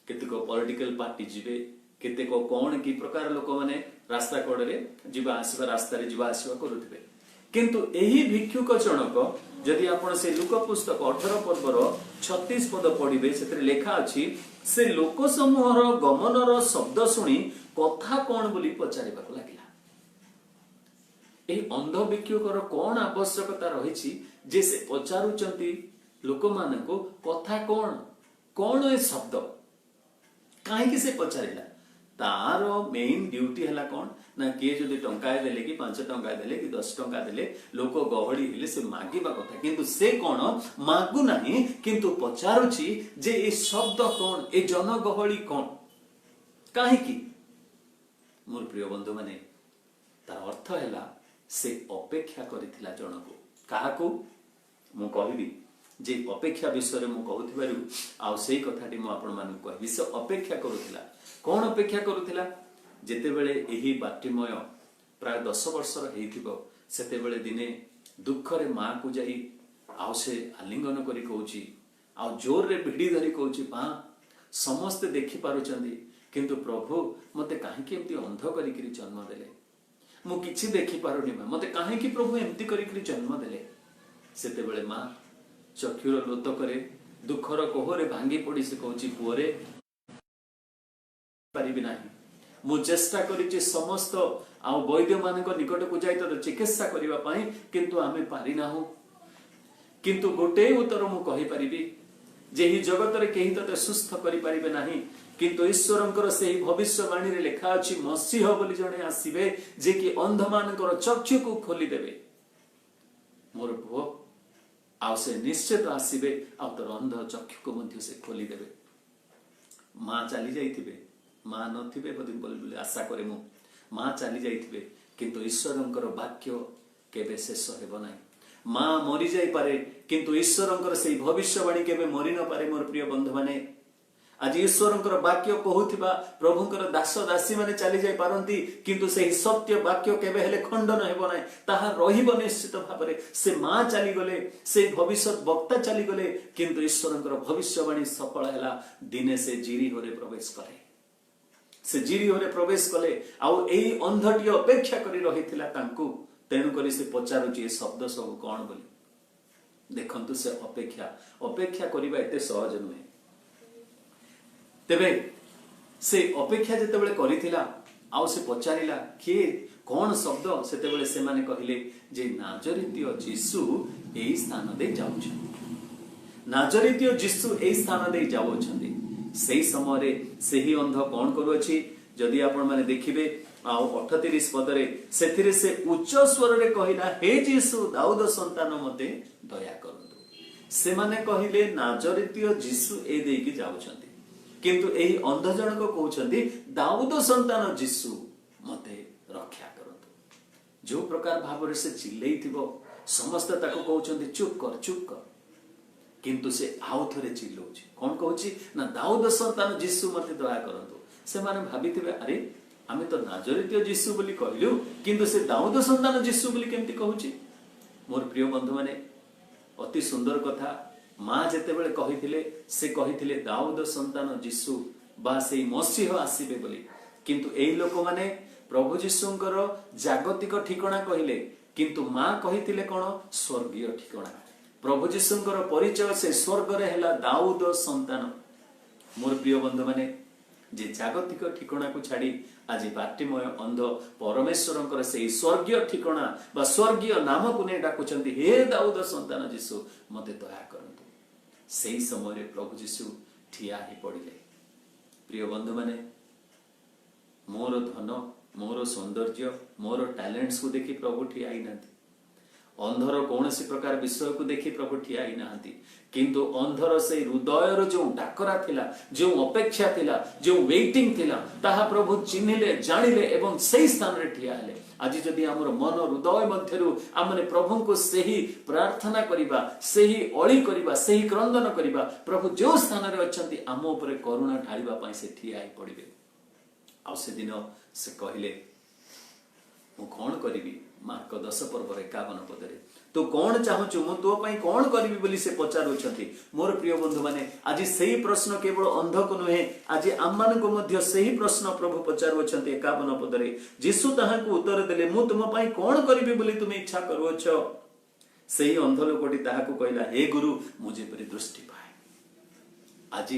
केतेको पॉलिटिकल पार्टी जीवे, केतेको कौन की प्रकार लोक माने रास्ता कड़े जीवा आसीबा रास्ता रे जीवा आसीबा करूथिबे, किंतु एही भिक्षुक जनक जदि आपण से लूक पुस्तक 18 पर्वर 36 पद पढ़िबे सेतरे लेखा अछि, से लोक समूहर गमनर शब्द सुनी कथा कौन बोली पचारिबाक लागिला। एही अंध भिक्षुकर कौन आवश्यकता रहिछि जे से पचारुचंती लोक मानको कथा कौन कौन ए शब्द काहे कि से पचारिला। तार मेन ड्यूटी हैला कौन ना किए जदि टंका देले कि 5 टंका देले कि 10 टंका देले लोक गहड़ी हेले से मागिबा कथा, किंतु से कौन मागु नाही, किंतु पचारुछि जे ए शब्द कौन, ए जन गहड़ी कौन, काहे कि। मोर प्रिय बंधु माने तार अर्थ हैला से अपेक्षा करिथिला जनको काहाकू मु कहबी जे अपेक्षा विषय मु कहूथिबारु आ सेई कथाटी मु आपण मानकु कहबी। से अपेक्षा करूथिला, कौन अपेक्षा करूथिला, जेते बेले एही बार्तिमय प्राय 10 वर्षर हेइथिबो सेते बेले दिने दुख रे मां को जाई आ से आलिंगन करी कहूची आ जोर रे भिड़ी धरी कहूची, मां समस्त देखि पारुचंदी किंतु प्रभु मते काहे कि एम्ति अंध करी करी जन्म देले, मु किछि देखि पारुनी, मते काहे कि प्रभु एम्ति करी करी जन्म देले। सेते बेले मां चक्षुर लोतकरे दुखर कोहरे भांगी पड़ी से कहूची, पुअरे पारिबि नाही, मु चेष्टा करिछि समस्त आ वैद्य मानक निकट को जाई तो चिकित्सा करिबा पई, किंतु आमे पारि नाहु। किंतु गोटे उत्तर मु कहि परिबि जे ही जगत रे केही तते सुस्थ करि परिबे नाही, किंतु ईश्वरंकर सेही भविष्यवाणी रे लेखा अछि मसीह बोली जणे आसीबे जे कि अंध मानकर चक्षु को खोली देबे। मोर पुओ आ से निश्चित आसीबे आ तोर अंध चक्षु को मध्य से खोली देबे। मां चली जाइथिबे, मां नथिबे बोली आशा करे मु, मां चली जाइथिबे, किंतु ईश्वरंकर वाक्य केबे शेष हेबो नाही। मां मरी जाई पारे, किंतु ईश्वरंकर सेही भविष्यवाणी केबे मरि न पारे। मोर प्रिय बंधु माने आज ईश्वरंकर वाक्य कहूथिबा प्रभुंकर दास दासी माने चली जाई पारंती, किंतु सेही सत्य वाक्य केबे हेले खंडन हेबो नाही, ताहा रहिबो निश्चित भाबरे। से मां चली गले, से भविष्य वक्ता चली गले, किंतु ईश्वरंकर भविष्यवाणी सफल हैला। दिने से जीरी होरे प्रवेश करे, से जीरी होरे प्रवेश कले आउ एई अंधटी अपेक्षा करी रहिथिला तांकू, तेनु करी से पचारुची ए शब्द सब कोन बोली। देखंतु से अपेक्षा करिबा एते सहज नुहे। तेबे से अपेक्षा जेते बेले करिथिला आउ से पचारिला किए कौन शब्द, सेते बेले से माने कहिले जे नाजरीतीय यीशु एई स्थान दे जाउछन, नाजरीतीय यीशु एई स्थान दे जाउछन। सेही समय रे सेही अंध कौन करूछि, जदि आपण माने देखिबे आउ 38 पदरे सेथिरे से उच्च स्वर रे कहिला, हे यीशु दाऊद संतान मते दया करंतु। से माने कहिले नाजरीतीय यीशु ए देकी जाउछन, किंतु एही अंध जनक कहउछंती दाऊद संतान यीशु मते रक्षा करंतु। जो प्रकार भाव से चिल्लई थिबो समस्त ताको कहउछंती चुप कर, किंतु से आउ थरे चिल्लौछि, कोन कहउछि ना दाऊद संतान यीशु मते दया करंतु। से माने भाबिथिबे अरे आमे तो नाजरेतीय जीशु बोली कहलु किंतु से दाऊद संतान जीशु बोली केमती कहूची। मोर प्रिय बंधु माने अति सुंदर कथा माँ जेते बेले कहिथिले से कहिथिले दाऊद संतान जीशु बा से मसीह आसीबे बोली किंतु एई लोक माने प्रभु जीशुंकर जागतिक ठिकाना कहले किंतु माँ कहिथिले कोन स्वर्गीय ठिकाना। प्रभु जीशुंकर परिचय से स्वर्ग रे हैला दाऊद संतान। मोर प्रिय बंधु माने जे जागतिक ठिकाना को छाड़ी आज बाटिमय अंध परमेश्वरंकर से स्वर्गीय ठिकाना बा स्वर्गीय नाम को ने डाकुचंती हे दाऊद संतान जीशु मते दया करंतु। सेही समय रे प्रभु जीशु ठिया ही पड़िले। प्रिय बंधु माने मोर धन मोर सौंदर्य मोर टैलेंट्स को देखि प्रभु ठिया ही नांती। अंधर कौन सी प्रकार विषय को देखि प्रभु ठिया ही नांती किंतु अंधर से हृदयर जो डाकरा थिला जो अपेक्षा थिला जो वेटिंग थिला ताहा प्रभु चिन्हिले जानिले एवं सही स्थान रे ठिया हेले। आज जदि हमर मन हृदय मध्यरु आमने प्रभु को सही प्रार्थना करिबा सही अळी करिबा सही क्रंदन करिबा प्रभु जो स्थान रे अछंती आम ऊपर करुणा ढालिबा पई से ठिया ही पड़िबे। आ से दिन से कहिले मु कोन करिबी मार्क 10 पर्व 51 पदरे तो कौन चाहूचु मु तो पई कौन करिबी बोली से पचारुछंती। मोर प्रिय बंधु माने आज सही प्रश्न केवल अंध को नुहे आज आम मान को मध्य सही प्रश्न प्रभु पचारुछंती 51 पदरे। यीशु ताहा को उत्तर देले मु तुम पई कौन करिबी बोली तुमे इच्छा करूछ। सही अंध लोकटी ताहा को कहला हे गुरु मुझे परि दृष्टि पाए। आज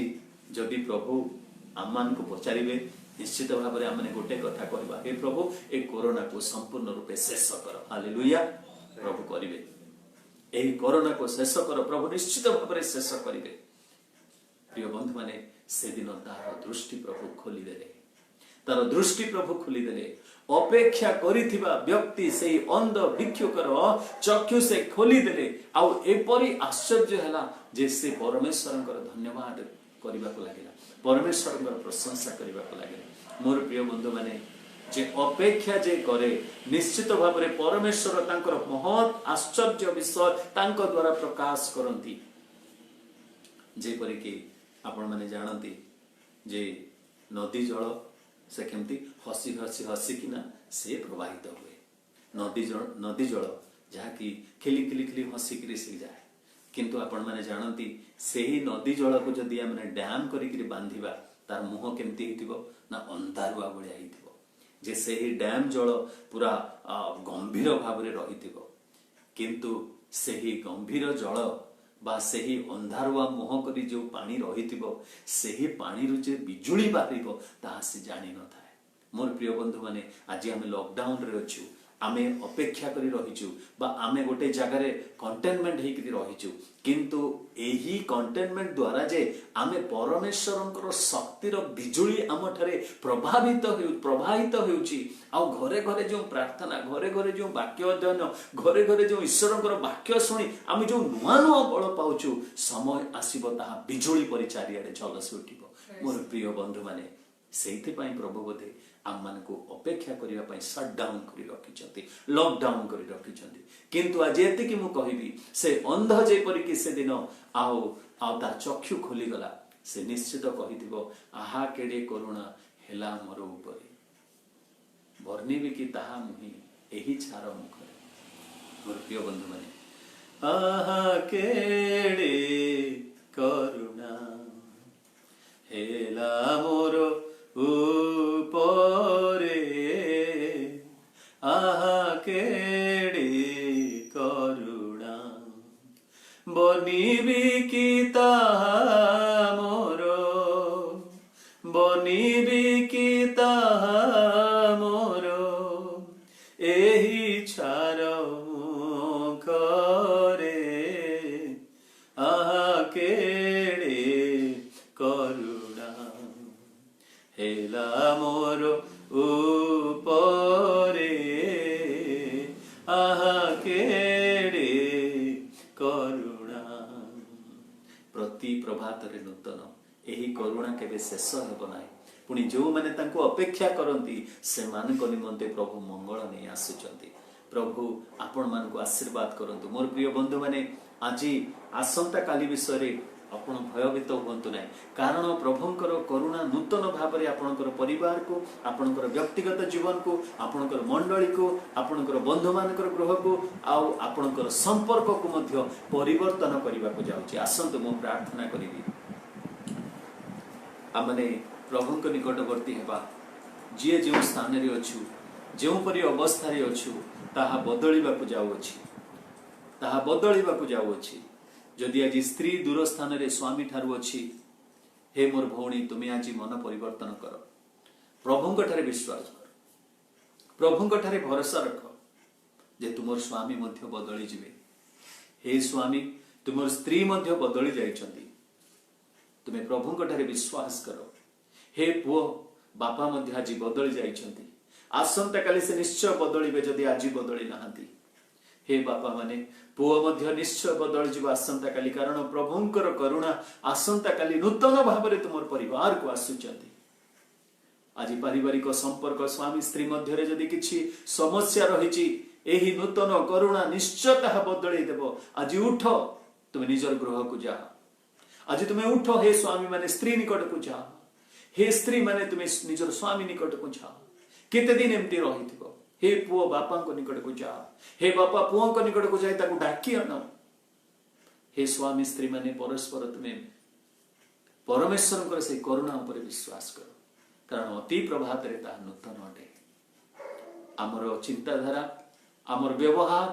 जदि प्रभु आम मान को पचारिबे निश्चित भाव में आमने गोटे कथा कहबा हे प्रभु ए कोरोना को संपूर्ण रूपे शेष कर। हालेलुया। प्रभु करिवे एही कोरोना को शेष कर प्रभु निश्चित भाव में शेष करिवे। प्रिय बंधु माने से दिन तार दृष्टि प्रभु खोली देले तार दृष्टि प्रभु खोली देले। अपेक्षा करिथिबा व्यक्ति सेही अंध भिक्षुकर चक्षु से खोली देले। आ एपरि आश्चर्य हला जे से परमेश्वरंकर धन्यवाद करबा को लागिला परमेश्वरंकर प्रशंसा करबा को लागिला। मोर प्रिय बंधु माने जे अपेक्षा जे करे निश्चित भाव में परमेश्वर तांकर महत् आश्चर्य विषय तांको द्वारा प्रकाश करंती। जे परि कि आपण माने जानती जे नदी जल से केमती हसी हसी हसी किना से प्रवाहित हुए। नदी जल जहा कि खिली खिली खिली हसी किरी से जाए किंतु आपण माने जानती सेही नदी जल को जदि आमने डैम करिकरी बांधिबा तार मुह केमती हिथिबो ना अंधारुआ भलिया हिथिबो। जे सेही डैम जल पूरा गंभीर भाव रे रहिथिबो किंतु सेही गंभीर जल बा सेही अंधारुआ मुह करी जो पानी रहिथिबो सेही पानी रु जे बिजुली बाहरिबो ता से जानि न थाए। मोर प्रिय बंधु माने आज आमे लॉकडाउन रे अछु आमे अपेक्षा करी रहिचु बा आमे गोटे जगह रे कंटेनमेंट हे करी रहिचु किंतु एही कंटेनमेंट द्वारा जे आमे परमेश्वरंकर शक्तिर बिजुली आम ठारे प्रभावित हेउची आ घरे घरे जो प्रार्थना घरे घरे जो वाक्य अध्ययन घरे घरे जो ईश्वरंकर वाक्य सुनी आमे जो नुआ नुआ बल पाउचु समय आसीबो ताहा बिजुली परि चारियाडे झलसी उठिबो। मोर प्रिय बंधु माने सेहिथि पई प्रभु बोधे आम मान को अपेक्षा करिया पई शटडाउन करी रखिछंती लॉकडाउन करी रखिछंती किंतु आज एति कि मु कहिबी से अंध जे परि कि से दिन आओ तार चक्षु खोली गला से निश्चित कहिथिबो आहा केडे करुणा हेला मोर उपरे वर्णिबी कि ताहा मुहि एही छार मुखरे। मोर प्रिय बंधु माने आहा केडे करुणा हेला मोर उपरे आहा केडे करुणा बनिबी कि ताहा मोर बनिबी कि ताहा मोर एही छार मुखरे आहा केडे करुणा हेला मोर उपरे आहा केडे करुणा। प्रति प्रभात रे नूतन एही करुणा केबे शेष हेबो नाही। पुणी जो माने तांको अपेक्षा करंती से मान को निमंते प्रभु मंगल नै आसुचंती। प्रभु आपण मान को आशीर्वाद करंतु। मोर प्रिय बंधु माने आज आसंता काली विषय रे आपण भयभीत हुअन्तु नाही, कारण प्रभुंकर करुणा नूतन भाव में आपणकर परिवार को, आपणकर व्यक्तिगत जीवन को, आपणकर मंडली को, आपणकर बंधु मानकर गृह को, आपणकर संपर्क को मध्य परिवर्तन करने को जाउछि। आसंतु मु प्रार्थना करिबि आमने प्रभुंक निकटवर्ती हेबा। जी जो स्थान रे अछु, जो परि अवस्था रे अछु, ताहा बदलिबाकु जाउछि, ताहा बदलिबाकु जाउछि। जदि आज स्त्री दूर स्थान रे स्वामी ठारू अछि, हे मोर भौणी तुमे आज मन परिवर्तन कर, प्रभुंक ठारे विश्वास कर, प्रभुंक ठारे भरोसा रख जे तुमर स्वामी मध्य बदली जिवे। हे स्वामी तुमर स्त्री मध्य बदली जाइछन्ति, तुमे प्रभुंक ठारे विश्वास कर। हे पुओ बापा मध्य आज बदली जाइछन्ति, आसंता काली से निश्चय बदलिबे जदि आज बदली नाहंती। हे बापा माने पुओ मध्य निश्चय बदल जीव आसंता काली, कारण प्रभुंकर करुणा आसंता काली नूतन भाव में तुम परिवार को आसुचंती। आज पारिवारिक संपर्क स्वामी स्त्री मध्य जदि किछि समस्या रही, एही नूतन करुणा निश्चयतः बदलई देव। आज उठ तुम निजर गृह को जा, आज तुम्हें उठ हे स्वामी माने स्त्री निकट को जा, हे स्त्री माने तुम्हें निजर स्वामी निकट को जा। केते दिन एमती रही, हे पुओ बापा को निकट को जा, हे बापा पुओ को निकट को जाए ताकू डाकी आन। हे स्वामी स्त्री माने परस्पर तुम्हें परमेश्वर से करुणा उपर विश्वास कर, कारण अति प्रभात रे ता नूतन अटे। आमर चिंताधारा आमर व्यवहार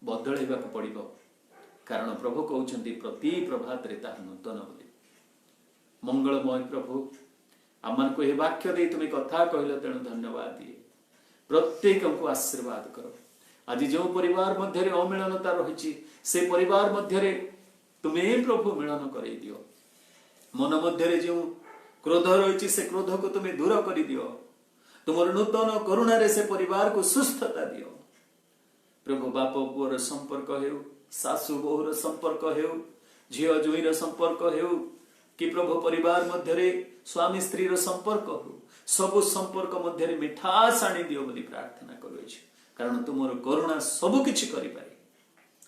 बदलैबा पड़िबो, कारण प्रभु कहउछन्ति प्रति प्रभात रे ता नूतन बोली। मंगलमय प्रभु आमन को हे वाक्य दे तुम्हें कथा कहले, तेणु धन्यवाद दिए। प्रत्येक को आशीर्वाद करो। आज जो परिवार मध्य अमिलनता रही, से परिवार मध्य तुम्हें प्रभु मिलन कर दियो। मन मध्य जो क्रोध रही, से क्रोध को तुम्हें दूर कर दियो। तुम नूतन करुणा रे से परिवार को सुस्थता दियो। प्रभु बाप पुओर संपर्क हो, सासु बोहर संपर्क हो, झील जुईर संपर्क हो, कि प्रभु परिवार मध्य स्वामी स्त्री संपर्क हो, सबु संपर्क मध्य मिठास आनी दियो बोली प्रार्थना करूँ, कारण तुम करुणा सबु किछि करि पारे।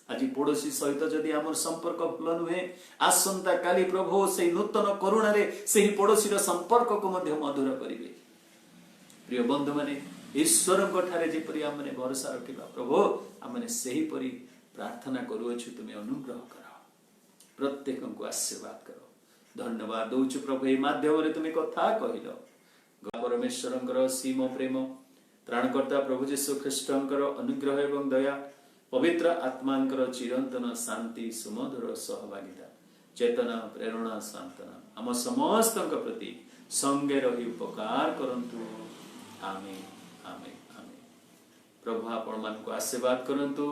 आज पड़ोसी सहित जदि आमर संपर्क भल नुहे, आसंता काली प्रभु से नूतन करुणा रे से पड़ोसी संपर्क को मध्य मधुर करिवे। प्रिय बंधु माने ईश्वर ठारे जेपरि आमने भरोसा रखिबा, प्रभु आमने सेही परि प्रार्थना करूछु, तुमे अनुग्रह कर, प्रत्येक को आशीर्वाद कर। धन्यवाद दउछु प्रभु, ए माध्यम रे तुमे कथा कहिलो। परमेश्वरंकर सीम प्रेम, त्राणकर्ता प्रभु जीशु ख्रीष्टंकर अनुग्रह एवं दया, पवित्र आत्मांकर चिरंतन शांति सुमधुर सहभागिता, चेतना प्रेरणा सांत्वना आम समस्त प्रति संगे रही उपकार करंतु। आमेन आमेन आमेन। प्रभु आपण मान को आशीर्वाद करंतु,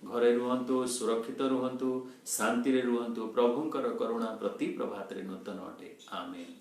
घरे रुहंतु, सुरक्षित रुहंतु, शांति रे रुहंतु। प्रभुंकर करुणा प्रति प्रभात रे नूतन अटे। आमेन।